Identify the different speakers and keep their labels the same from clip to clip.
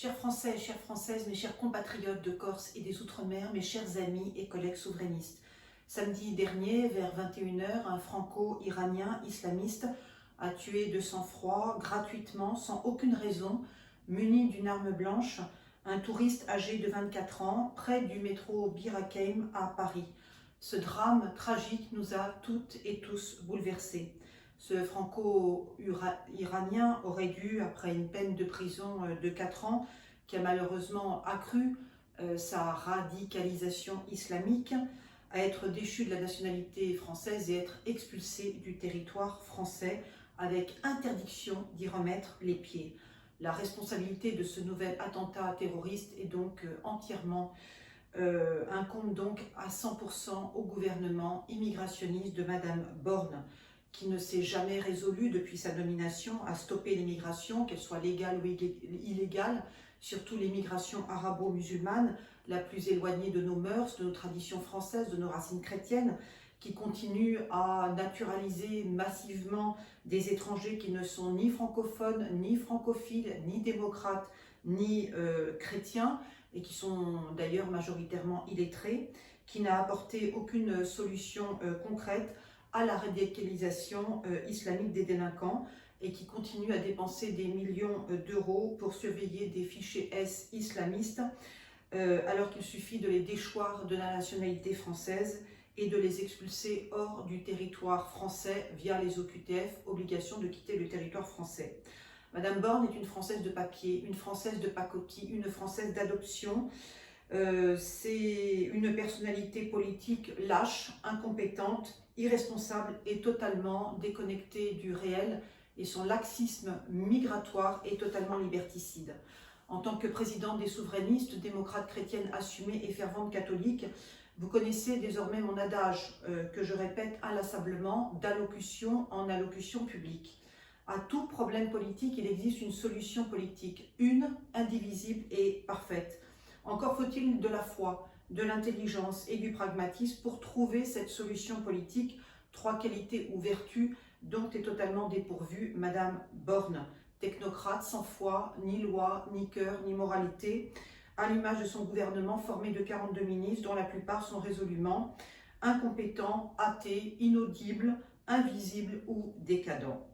Speaker 1: Chers Français, chères Françaises, mes chers compatriotes de Corse et des Outre-mer, mes chers amis et collègues souverainistes. Samedi dernier, vers 21 h, un franco-iranien islamiste a tué de sang-froid, gratuitement, sans aucune raison, muni d'une arme blanche, un touriste âgé de 24 ans, près du métro Bir Hakeim à Paris. Ce drame tragique nous a toutes et tous bouleversés. Ce franco-iranien aurait dû, après une peine de prison de 4 ans, qui a malheureusement accru sa radicalisation islamique, à être déchu de la nationalité française et être expulsé du territoire français avec interdiction d'y remettre les pieds. La responsabilité de ce nouvel attentat terroriste est donc entièrement incombe donc à 100% au gouvernement immigrationniste de Madame Borne, qui ne s'est jamais résolu depuis sa nomination à stopper l'immigration, qu'elle soit légale ou illégale, surtout l'immigration arabo-musulmane, la plus éloignée de nos mœurs, de nos traditions françaises, de nos racines chrétiennes, qui continue à naturaliser massivement des étrangers qui ne sont ni francophones, ni francophiles, ni démocrates, ni chrétiens, et qui sont d'ailleurs majoritairement illettrés, qui n'a apporté aucune solution concrète à la radicalisation islamique des délinquants et qui continue à dépenser des millions d'euros pour surveiller des fichiers S islamistes, alors qu'il suffit de les déchoir de la nationalité française et de les expulser hors du territoire français via les OQTF, obligation de quitter le territoire français. Madame Borne est une Française de papier, une Française de pacotille, une Française d'adoption. C'est une personnalité politique lâche, incompétente, irresponsable et totalement déconnectée du réel, et son laxisme migratoire est totalement liberticide. En tant que présidente des souverainistes, démocrate chrétienne assumée et fervente catholique, vous connaissez désormais mon adage que je répète inlassablement, d'allocution en allocution publique. À tout problème politique, il existe une solution politique, une, indivisible et parfaite. Encore faut-il de la foi, de l'intelligence et du pragmatisme pour trouver cette solution politique, trois qualités ou vertus dont est totalement dépourvue Madame Borne. Technocrate sans foi, ni loi, ni cœur, ni moralité, à l'image de son gouvernement formé de 42 ministres dont la plupart sont résolument incompétents, athées, inaudibles, invisibles ou décadents.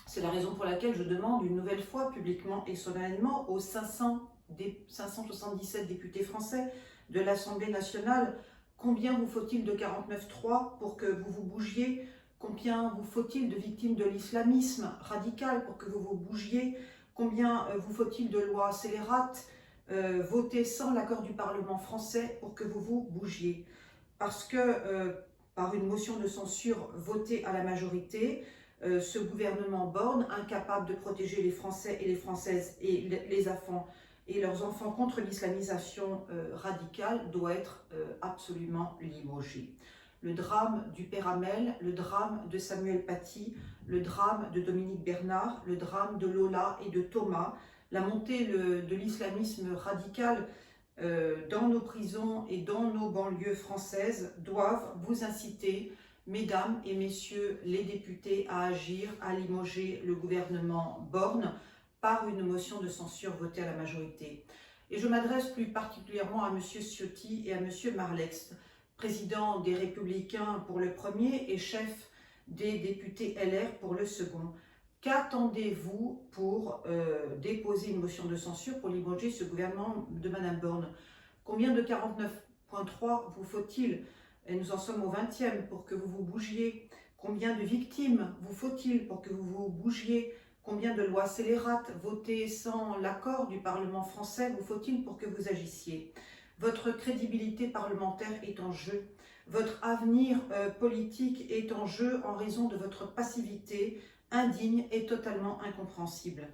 Speaker 1: C'est la raison pour laquelle je demande une nouvelle fois, publiquement et solennellement, aux 577 députés français de l'Assemblée nationale, combien vous faut-il de 49.3 pour que vous vous bougiez? Combien vous faut-il de victimes de l'islamisme radical pour que vous vous bougiez? Combien vous faut-il de lois scélérates votées sans l'accord du Parlement français pour que vous vous bougiez? Parce que par une motion de censure votée à la majorité, ce gouvernement Borne, incapable de protéger les Français et les Françaises et les enfants et leurs enfants contre l'islamisation radicale, doit être absolument limogé. Le drame du père Hamel, le drame de Samuel Paty, le drame de Dominique Bernard, le drame de Lola et de Thomas, la montée de l'islamisme radical dans nos prisons et dans nos banlieues françaises doivent vous inciter, mesdames et messieurs les députés, à agir, à limoger le gouvernement Borne par une motion de censure votée à la majorité. Et je m'adresse plus particulièrement à M. Ciotti et à M. Marlex, président des Républicains pour le premier et chef des députés LR pour le second. Qu'attendez-vous pour déposer une motion de censure pour limoger ce gouvernement de Mme Borne? Combien de 49.3 vous faut-il? Et nous en sommes au 20e pour que vous vous bougiez. Combien de victimes vous faut-il pour que vous vous bougiez? Combien de lois scélérates votées sans l'accord du Parlement français vous faut-il pour que vous agissiez? Votre crédibilité parlementaire est en jeu. Votre avenir politique est en jeu en raison de votre passivité indigne et totalement incompréhensible.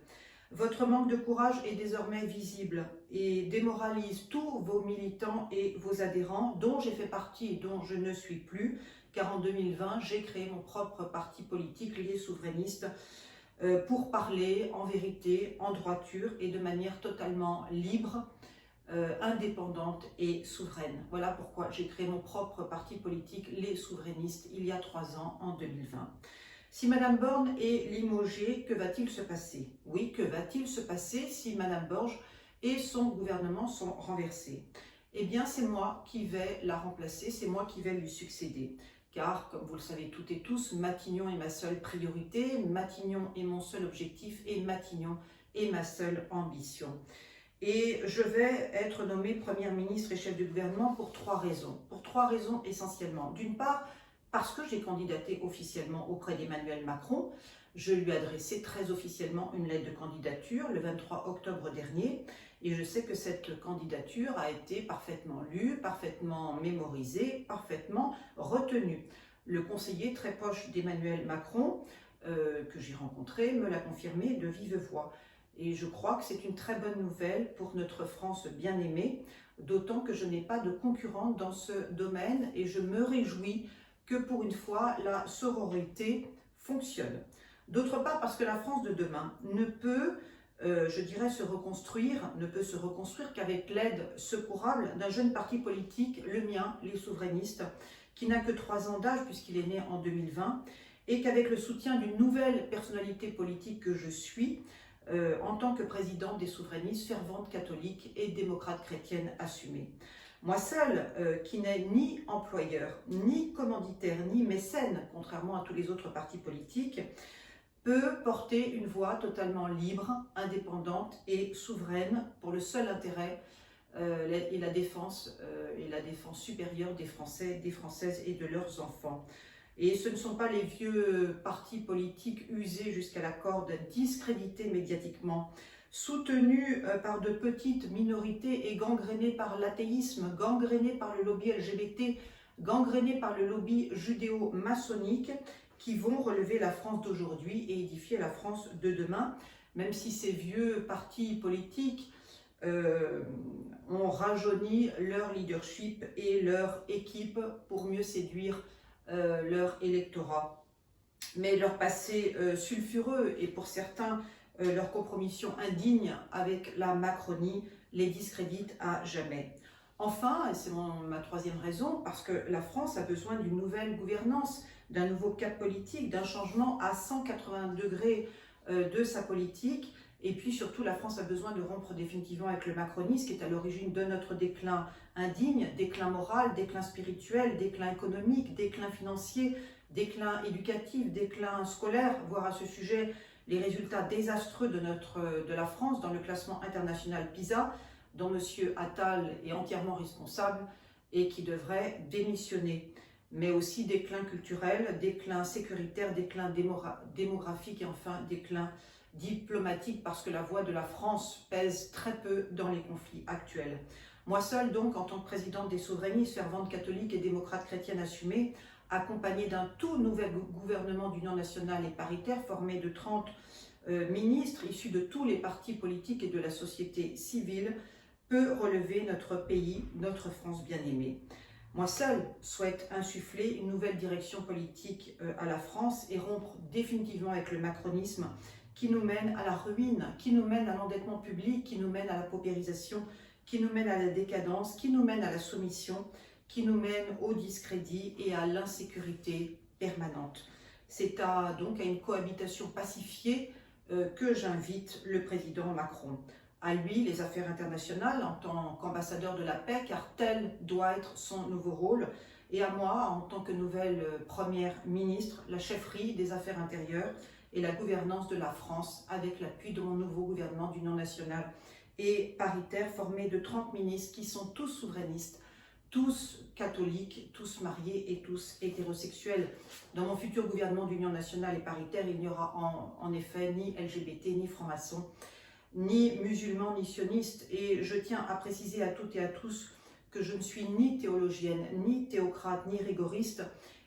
Speaker 1: Votre manque de courage est désormais visible et démoralise tous vos militants et vos adhérents, dont j'ai fait partie et dont je ne suis plus, car en 2020, j'ai créé mon propre parti politique, les souverainistes, pour parler en vérité, en droiture et de manière totalement libre, indépendante et souveraine. Voilà pourquoi j'ai créé mon propre parti politique, les souverainistes, il y a 3 ans, en 2020. Si Mme Borne est limogée, que va-t-il se passer? Oui, que va-t-il se passer si Mme Borne et son gouvernement sont renversés. Eh bien, c'est moi qui vais la remplacer, c'est moi qui vais lui succéder. Car, comme vous le savez toutes et tous, Matignon est ma seule priorité, Matignon est mon seul objectif et Matignon est ma seule ambition. Et je vais être nommée Première ministre et chef du gouvernement pour 3 raisons. Pour 3 raisons essentiellement. D'une part, parce que j'ai candidaté officiellement auprès d'Emmanuel Macron. Je lui ai adressé très officiellement une lettre de candidature le 23 octobre dernier. Et je sais que cette candidature a été parfaitement lue, parfaitement mémorisée, parfaitement retenue. Le conseiller très proche d'Emmanuel Macron, que j'ai rencontré, me l'a confirmé de vive voix. Et je crois que c'est une très bonne nouvelle pour notre France bien-aimée, d'autant que je n'ai pas de concurrente dans ce domaine et je me réjouis que pour une fois, la sororité fonctionne. D'autre part, parce que la France de demain ne peut, je dirais, se reconstruire qu'avec l'aide secourable d'un jeune parti politique, le mien, les souverainistes, qui n'a que 3 ans d'âge puisqu'il est né en 2020, et qu'avec le soutien d'une nouvelle personnalité politique que je suis, en tant que présidente des souverainistes, fervente catholique et démocrate chrétienne assumée. Moi seule, qui n'ai ni employeur, ni commanditaire, ni mécène, contrairement à tous les autres partis politiques, peut porter une voix totalement libre, indépendante et souveraine pour le seul intérêt et la défense supérieure des Français, des Françaises et de leurs enfants. Et ce ne sont pas les vieux partis politiques usés jusqu'à la corde, discrédités médiatiquement, soutenus par de petites minorités et gangrénés par l'athéisme, gangrénés par le lobby LGBT, gangrénés par le lobby judéo-maçonnique, qui vont relever la France d'aujourd'hui et édifier la France de demain, même si ces vieux partis politiques ont rajeuni leur leadership et leur équipe pour mieux séduire leur électorat. Mais leur passé sulfureux et pour certains leur compromission indigne avec la Macronie les discrédite à jamais. Enfin, et c'est ma 3e raison, parce que la France a besoin d'une nouvelle gouvernance, d'un nouveau cap politique, d'un changement à 180 degrés de sa politique. Et puis surtout, la France a besoin de rompre définitivement avec le macronisme qui est à l'origine de notre déclin indigne, déclin moral, déclin spirituel, déclin économique, déclin financier, déclin éducatif, déclin scolaire, voire à ce sujet les résultats désastreux de la France dans le classement international PISA, dont M. Attal est entièrement responsable et qui devrait démissionner. Mais aussi déclin culturel, déclin sécuritaire, déclin démographique et enfin déclin diplomatique parce que la voix de la France pèse très peu dans les conflits actuels. Moi seule donc, en tant que présidente des souverainistes, fervente catholique et démocrate chrétienne assumée, accompagnée d'un tout nouvel gouvernement d'union nationale et paritaire formé de 30 ministres issus de tous les partis politiques et de la société civile, peut relever notre pays, notre France bien-aimée. Moi seule souhaite insuffler une nouvelle direction politique à la France et rompre définitivement avec le macronisme qui nous mène à la ruine, qui nous mène à l'endettement public, qui nous mène à la paupérisation, qui nous mène à la décadence, qui nous mène à la soumission, qui nous mène au discrédit et à l'insécurité permanente. C'est donc à une cohabitation pacifiée que j'invite le président Macron. À lui, les affaires internationales en tant qu'ambassadeur de la paix, car tel doit être son nouveau rôle, et à moi, en tant que nouvelle première ministre, la chefferie des affaires intérieures et la gouvernance de la France, avec l'appui de mon nouveau gouvernement d'union nationale et paritaire, formé de 30 ministres qui sont tous souverainistes, tous catholiques, tous mariés et tous hétérosexuels. Dans mon futur gouvernement d'union nationale et paritaire, il n'y aura en effet ni LGBT, ni francs-maçons, ni musulmans, ni sionistes. Et je tiens à préciser à toutes et à tous que je ne suis ni théologienne, ni théocrate, ni rigoriste,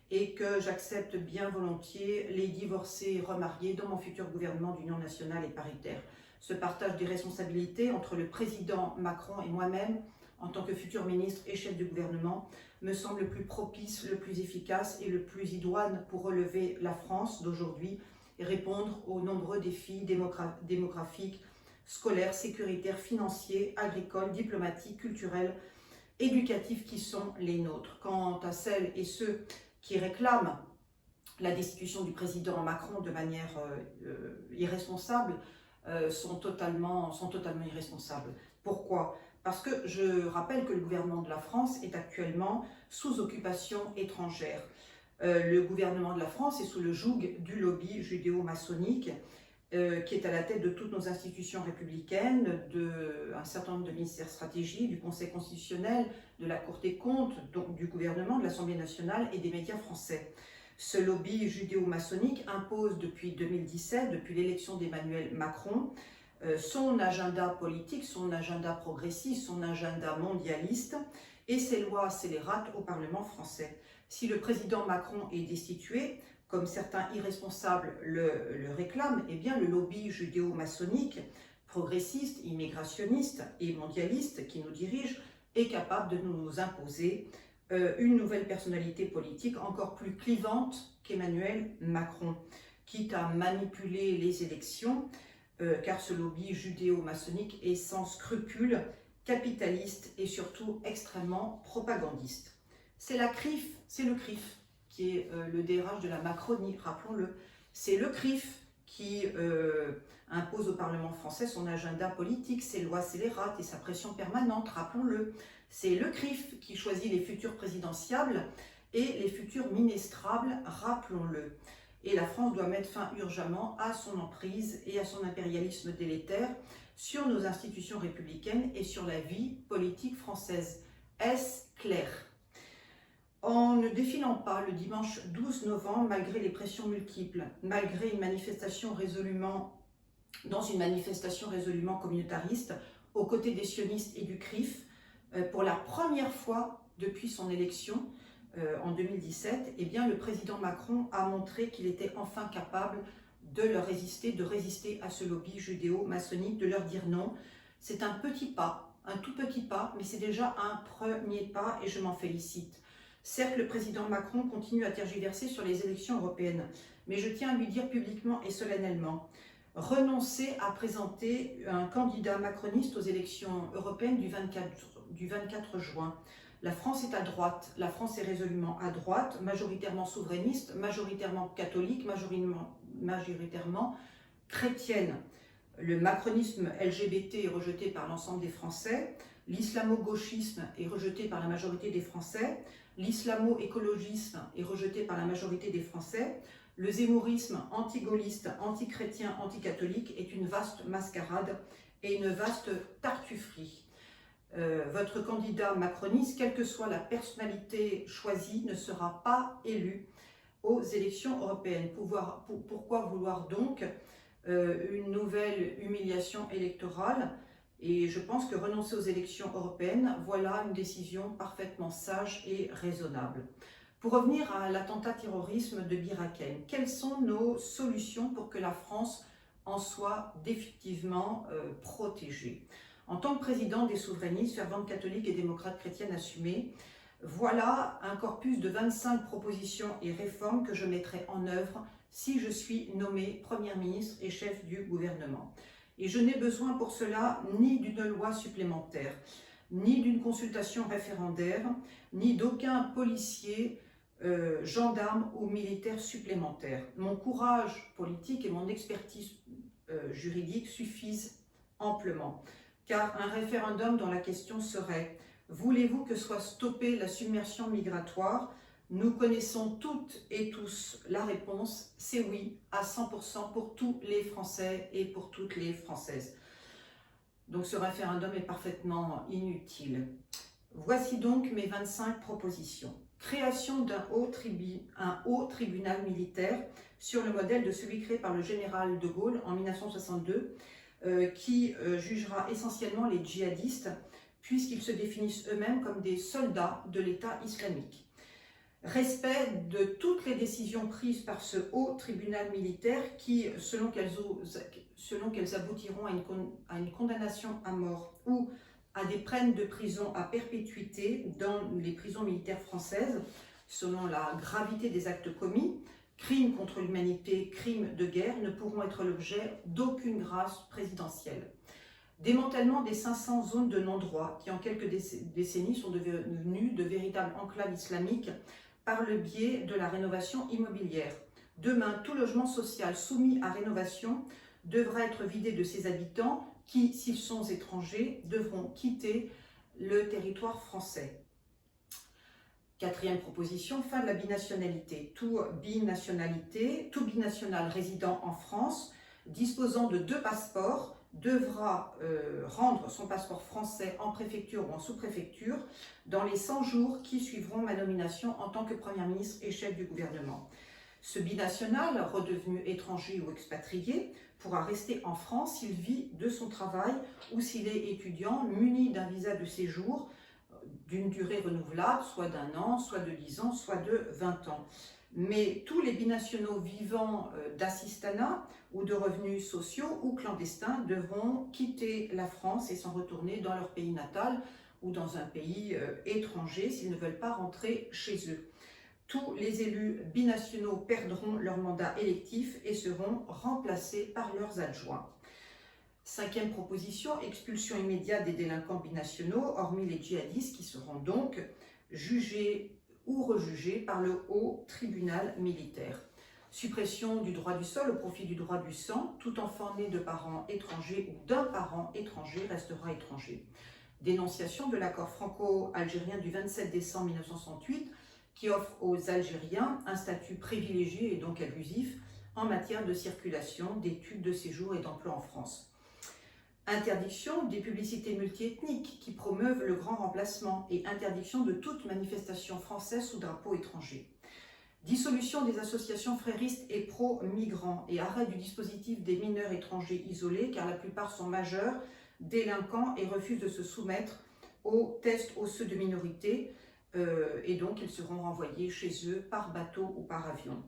Speaker 1: et que j'accepte bien volontiers les divorcés remariés dans mon futur gouvernement d'union nationale et paritaire. Ce partage des responsabilités entre le président Macron et moi-même, en tant que futur ministre et chef du gouvernement, me semble le plus propice, le plus efficace et le plus idoine pour relever la France d'aujourd'hui et répondre aux nombreux défis démographiques, scolaires, sécuritaires, financiers, agricoles, diplomatiques, culturels, éducatifs qui sont les nôtres. Quant à celles et ceux qui réclament la destitution du président Macron de manière irresponsable, sont totalement irresponsables. Pourquoi? Parce que je rappelle que le gouvernement de la France est actuellement sous occupation étrangère. Le gouvernement de la France est sous le joug du lobby judéo-maçonnique qui est à la tête de toutes nos institutions républicaines, d'un certain nombre de ministères stratégiques, du Conseil constitutionnel, de la Cour des comptes, donc du gouvernement, de l'Assemblée nationale et des médias français. Ce lobby judéo-maçonnique impose depuis 2017, depuis l'élection d'Emmanuel Macron, son agenda politique, son agenda progressiste, son agenda mondialiste et ses lois scélérates au Parlement français. Si le président Macron est destitué, comme certains irresponsables le réclament, eh bien le lobby judéo-maçonnique, progressiste, immigrationniste et mondialiste qui nous dirige est capable de nous imposer une nouvelle personnalité politique encore plus clivante qu'Emmanuel Macron, quitte à manipuler les élections, car ce lobby judéo-maçonnique est sans scrupule, capitaliste et surtout extrêmement propagandiste. C'est la CRIF, c'est le CRIF qui est le DRH de la Macronie, rappelons-le. C'est le CRIF qui impose au Parlement français son agenda politique, ses lois scélérates et sa pression permanente, rappelons-le. C'est le CRIF qui choisit les futurs présidentiables et les futurs ministrables, rappelons-le. Et la France doit mettre fin urgemment à son emprise et à son impérialisme délétère sur nos institutions républicaines et sur la vie politique française. Est-ce clair ? En ne défilant pas le dimanche 12 novembre, malgré les pressions multiples, malgré une manifestation résolument communautariste, aux côtés des sionistes et du CRIF, pour la première fois depuis son élection en 2017, eh bien, le président Macron a montré qu'il était enfin capable de leur résister, de résister à ce lobby judéo-maçonnique, de leur dire non. C'est un petit pas, un tout petit pas, mais c'est déjà un premier pas et je m'en félicite. Certes, le président Macron continue à tergiverser sur les élections européennes, mais je tiens à lui dire publiquement et solennellement, renoncez à présenter un candidat macroniste aux élections européennes du 24 juin. La France est à droite, la France est résolument à droite, majoritairement souverainiste, majoritairement catholique, majoritairement chrétienne. Le macronisme LGBT est rejeté par l'ensemble des Français, l'islamo-gauchisme est rejeté par la majorité des Français, l'islamo-écologisme est rejeté par la majorité des Français, le zémourisme anti-gaulliste, anti-chrétien, anti-catholique est une vaste mascarade et une vaste tartufferie. Votre candidat macroniste, quelle que soit la personnalité choisie, ne sera pas élu aux élections européennes. Pourquoi vouloir donc une nouvelle humiliation électorale? Et je pense que renoncer aux élections européennes, voilà une décision parfaitement sage et raisonnable. Pour revenir à l'attentat terrorisme de Bir Hakeim, quelles sont nos solutions pour que la France en soit définitivement protégée? En tant que président des souverainistes, fervente catholique et démocrate chrétienne assumée, voilà un corpus de 25 propositions et réformes que je mettrai en œuvre si je suis nommée Première ministre et chef du gouvernement. Et je n'ai besoin pour cela ni d'une loi supplémentaire, ni d'une consultation référendaire, ni d'aucun policier, gendarme ou militaire supplémentaire. Mon courage politique et mon expertise juridique suffisent amplement. Car un référendum dont la question serait « Voulez-vous que soit stoppée la submersion migratoire ?» Nous connaissons toutes et tous la réponse, c'est oui, à 100% pour tous les Français et pour toutes les Françaises. Donc ce référendum est parfaitement inutile. Voici donc mes 25 propositions. Création d'un haut tribunal militaire sur le modèle de celui créé par le général de Gaulle en 1962, qui jugera essentiellement les djihadistes, puisqu'ils se définissent eux-mêmes comme des soldats de l'État islamique. Respect de toutes les décisions prises par ce haut tribunal militaire qui, selon qu'elles aboutiront à une condamnation à mort ou à des peines de prison à perpétuité dans les prisons militaires françaises, selon la gravité des actes commis, crimes contre l'humanité, crimes de guerre, ne pourront être l'objet d'aucune grâce présidentielle. Démantèlement des 500 zones de non-droit qui en quelques décennies sont devenues de véritables enclaves islamiques par le biais de la rénovation immobilière. Demain, tout logement social soumis à rénovation devra être vidée de ses habitants qui, s'ils sont étrangers, devront quitter le territoire français. Quatrième proposition, fin de la binationalité. Tout binational résidant en France, disposant de 2 passeports, devra rendre son passeport français en préfecture ou en sous-préfecture dans les 100 jours qui suivront ma nomination en tant que Premier ministre et chef du gouvernement. Ce binational, redevenu étranger ou expatrié, pourra rester en France s'il vit de son travail ou s'il est étudiant muni d'un visa de séjour d'une durée renouvelable, soit d'1 an, soit de 10 ans, soit de 20 ans. Mais tous les binationaux vivant d'assistanat ou de revenus sociaux ou clandestins devront quitter la France et s'en retourner dans leur pays natal ou dans un pays étranger s'ils ne veulent pas rentrer chez eux. Tous les élus binationaux perdront leur mandat électif et seront remplacés par leurs adjoints. Cinquième proposition, expulsion immédiate des délinquants binationaux, hormis les djihadistes qui seront donc jugés ou rejugés par le haut tribunal militaire. Suppression du droit du sol au profit du droit du sang, tout enfant né de parents étrangers ou d'un parent étranger restera étranger. Dénonciation de l'accord franco-algérien du 27 décembre 1968 qui offre aux Algériens un statut privilégié et donc abusif en matière de circulation, d'études, de séjour et d'emploi en France. Interdiction des publicités multiethniques qui promeuvent le grand remplacement et interdiction de toute manifestation française sous drapeau étranger. Dissolution des associations fréristes et pro-migrants et arrêt du dispositif des mineurs étrangers isolés car la plupart sont majeurs, délinquants et refusent de se soumettre aux tests osseux de minorité et donc ils seront renvoyés chez eux par bateau ou par avion.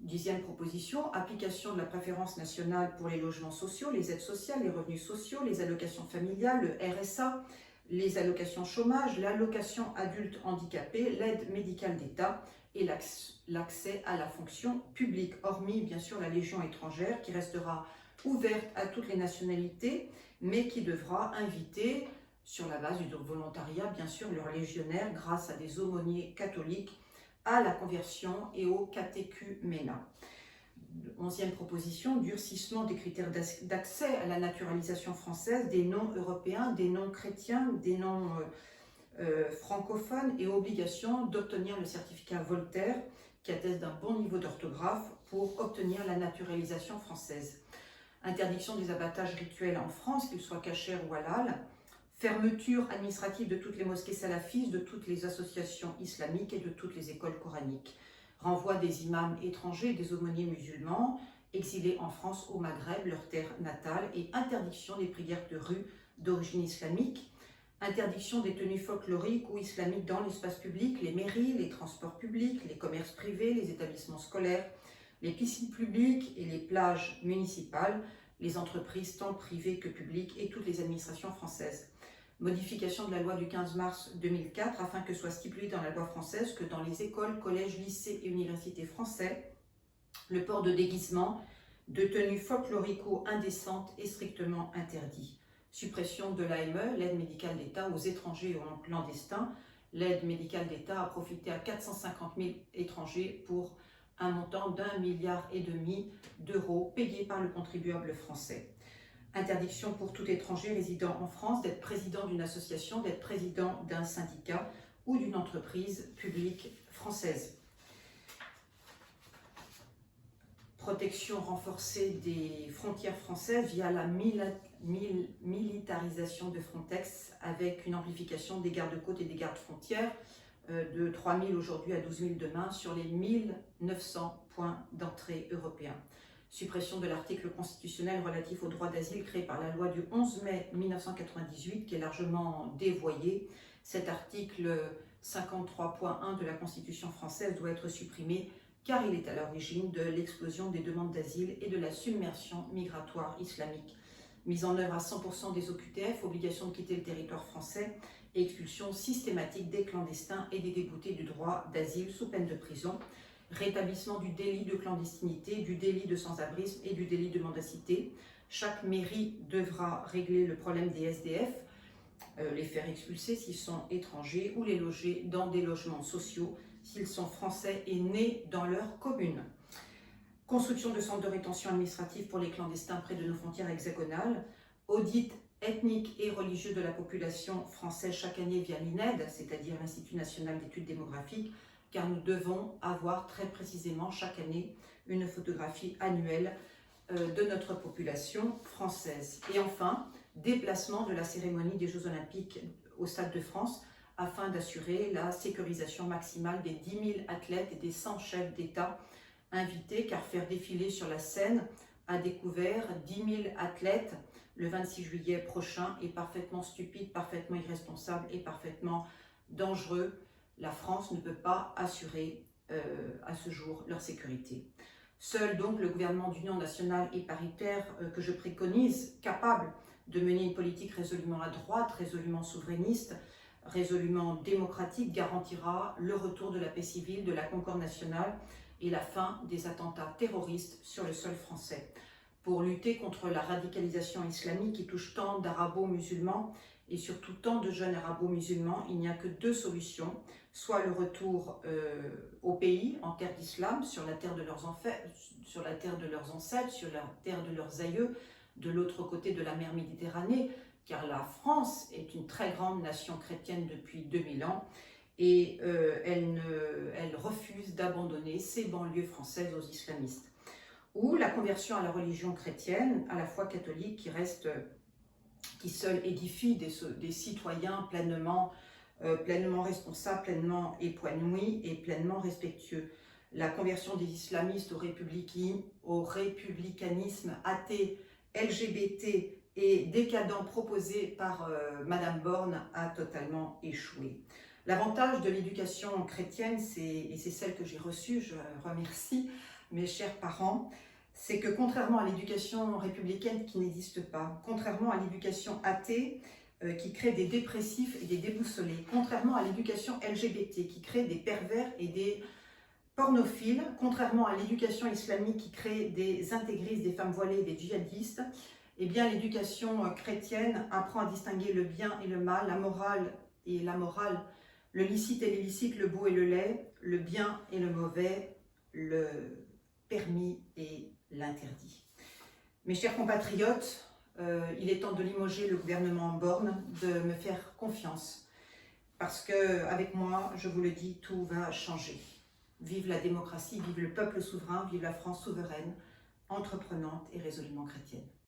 Speaker 1: 10e proposition, application de la préférence nationale pour les logements sociaux, les aides sociales, les revenus sociaux, les allocations familiales, le RSA, les allocations chômage, l'allocation adulte handicapé, l'aide médicale d'État et l'accès à la fonction publique, hormis bien sûr la Légion étrangère qui restera ouverte à toutes les nationalités, mais qui devra inviter, sur la base du volontariat, bien sûr, leurs légionnaires grâce à des aumôniers catholiques à la conversion et au catéchuménat. 11e proposition, durcissement des critères d'accès à la naturalisation française des non-européens, des non-chrétiens, des non-francophones et obligation d'obtenir le certificat Voltaire qui atteste d'un bon niveau d'orthographe pour obtenir la naturalisation française. Interdiction des abattages rituels en France, qu'ils soient cachers ou halal. Fermeture administrative de toutes les mosquées salafistes, de toutes les associations islamiques et de toutes les écoles coraniques. Renvoi des imams étrangers, des aumôniers musulmans, exilés en France, au Maghreb, leur terre natale, et interdiction des prières de rue d'origine islamique. Interdiction des tenues folkloriques ou islamiques dans l'espace public, les mairies, les transports publics, les commerces privés, les établissements scolaires, les piscines publiques et les plages municipales, les entreprises tant privées que publiques et toutes les administrations françaises. Modification de la loi du 15 mars 2004 afin que soit stipulé dans la loi française que dans les écoles, collèges, lycées et universités français, le port de déguisement, de tenues folklorico-indécentes est strictement interdit. Suppression de l'AME, l'aide médicale d'État aux étrangers et aux clandestins. L'aide médicale d'État a profité à 450 000 étrangers pour un montant d'1,5 milliard d'euros payés par le contribuable français. Interdiction pour tout étranger résidant en France d'être président d'une association, d'être président d'un syndicat ou d'une entreprise publique française. Protection renforcée des frontières françaises via la militarisation de Frontex avec une amplification des gardes-côtes et des gardes-frontières de 3 000 aujourd'hui à 12 000 demain sur les 1 900 points d'entrée européens. Suppression de l'article constitutionnel relatif au droit d'asile créé par la loi du 11 mai 1998 qui est largement dévoyé. Cet article 53.1 de la Constitution française doit être supprimé car il est à l'origine de l'explosion des demandes d'asile et de la submersion migratoire islamique. Mise en œuvre à 100% des OQTF, obligation de quitter le territoire français et expulsion systématique des clandestins et des déboutés du droit d'asile sous peine de prison. Rétablissement du délit de clandestinité, du délit de sans-abrisme et du délit de mendacité. Chaque mairie devra régler le problème des SDF, les faire expulser s'ils sont étrangers ou les loger dans des logements sociaux s'ils sont français et nés dans leur commune. construction de centres de rétention administrative pour les clandestins près de nos frontières hexagonales, audit ethnique et religieux de la population française chaque année via l'INED, c'est-à-dire l'Institut national d'études démographiques, car nous devons avoir très précisément chaque année une photographie annuelle de notre population française. Et enfin, déplacement de la cérémonie des Jeux Olympiques au Stade de France afin d'assurer la sécurisation maximale des 10 000 athlètes et des 100 chefs d'État invités, car faire défiler sur la scène à découvert 10 000 athlètes le 26 juillet prochain est parfaitement stupide, parfaitement irresponsable et parfaitement dangereux. La France ne peut pas assurer à ce jour leur sécurité. Seul donc le gouvernement d'union nationale et paritaire que je préconise, capable de mener une politique résolument à droite, résolument souverainiste, résolument démocratique, garantira le retour de la paix civile, de la concorde nationale et la fin des attentats terroristes sur le sol français. Pour lutter contre la radicalisation islamique qui touche tant d'arabo-musulmans et surtout tant de jeunes arabo-musulmans, il n'y a que deux solutions, soit le retour au pays, en terre d'islam, sur la terre de leurs ancêtres, sur la terre de leurs aïeux, de l'autre côté de la mer Méditerranée, car la France est une très grande nation chrétienne depuis 2000 ans, et elle refuse d'abandonner ses banlieues françaises aux islamistes. Ou la conversion à la religion chrétienne, à la foi catholique, qui seule édifie des citoyens pleinement responsables, pleinement épanouis et pleinement respectueux. La conversion des islamistes au républicanisme athée, LGBT et décadent proposé par Madame Borne a totalement échoué. L'avantage de l'éducation chrétienne, et c'est celle que j'ai reçue, je remercie mes chers parents, c'est que contrairement à l'éducation républicaine qui n'existe pas, contrairement à l'éducation athée qui crée des dépressifs et des déboussolés, contrairement à l'éducation LGBT qui crée des pervers et des pornophiles, contrairement à l'éducation islamique qui crée des intégristes, des femmes voilées et des djihadistes, eh bien l'éducation chrétienne apprend à distinguer le bien et le mal, la morale et la morale, le licite et l'illicite, le beau et le laid, le bien et le mauvais, le permis et l'interdit. Mes chers compatriotes, il est temps de limoger le gouvernement Borne, de me faire confiance, parce qu'avec moi, je vous le dis, tout va changer. Vive la démocratie, vive le peuple souverain, vive la France souveraine, entreprenante et résolument chrétienne.